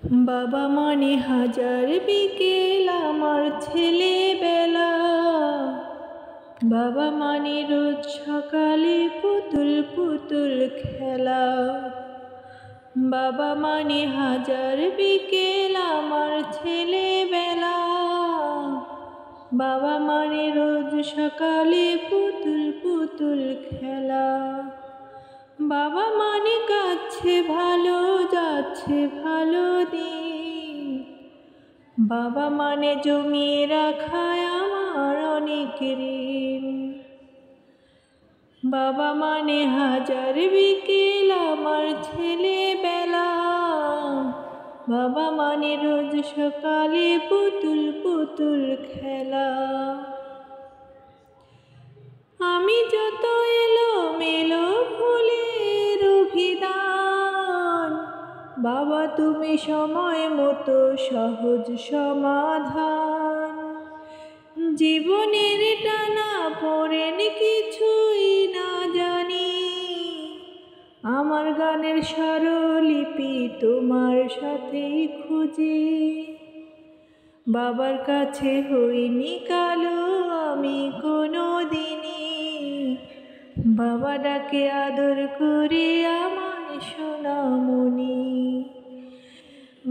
বাবা মানে হাজার বিকেল আমার ছেলেবেলা। বাবা মানে রোজ সকালে পুতুল পুতুল খেলা। বাবা মানে হাজার বিকেল আমার ছেলেবেলা। বাবা মানে রোজ সকালে পুতুল পুতুল খেলা। বাবা মানে কাছে ভালো যাচ্ছে ভালো দিন। বাবা মানে জমিয়ে রাখায় আমার অনেক ঋণ। বাবা মানে হাজার বিকেল আমার ছেলেবেলা। বাবা মানে রোজ সকালে পুতুল পুতুল খেলা। আমি যত এলোমেলো ফুলের অভিধান, বাবা তুমি সময় মতো সহজ সমাধান। জীবনের টানা পড়েন কিছুই না জানি, আমার গানের স্বরলিপি তোমার সাথেই খুঁজি। বাবার কাছে হইনি কালো আমি কোনো দিনই, বাবা ডাকে আদর করে আমায় সোনামণি।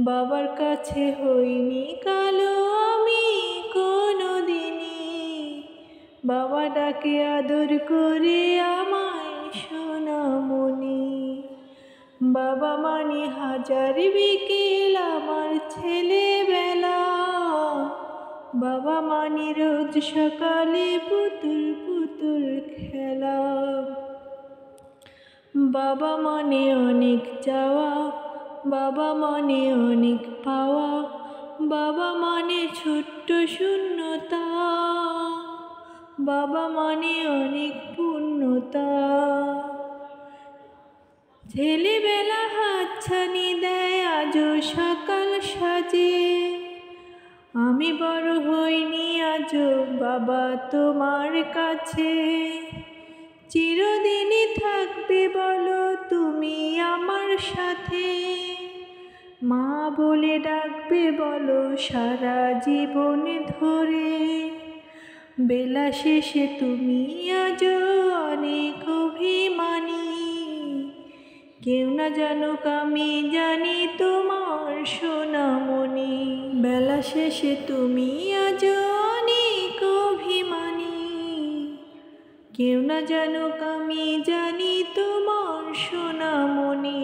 বাবার কাছে হইনি কালো আমি কোনো দিনই, বাবা ডাকে আদর করে আমায় সোনামণি। বাবা মানে হাজার বিকেল আমার ছেলেবেলা। বাবা মানে রোজ সকালে পুতুল পুতুল খেলা। বাবা মানে অনেক চাওয়া, বাবা মানে অনেক পাওয়া। বাবা মানে ছোট্ট শূন্যতা, বাবা মানে অনেক পূর্ণতা। ছেলেবেলা হাতছানি দেয় আজও সকাল সাজে, আমি বড় হইনি আজও বাবা তোমার কাছে। চিরদিনই থাকবে বলো তুমি আমার সাথে, মা বলে ডাকবে বলো সারা জীবন ধরে। বেলা শেষে তুমি আজও অনেক অভিমানী, কেউ না জানুক আমি জানি তোমার সোনামণি। বেলা শেষে তুমি আজও অনেক অভিমানী, কেউ না জানুক আমি জানি তোমার সোনামণি।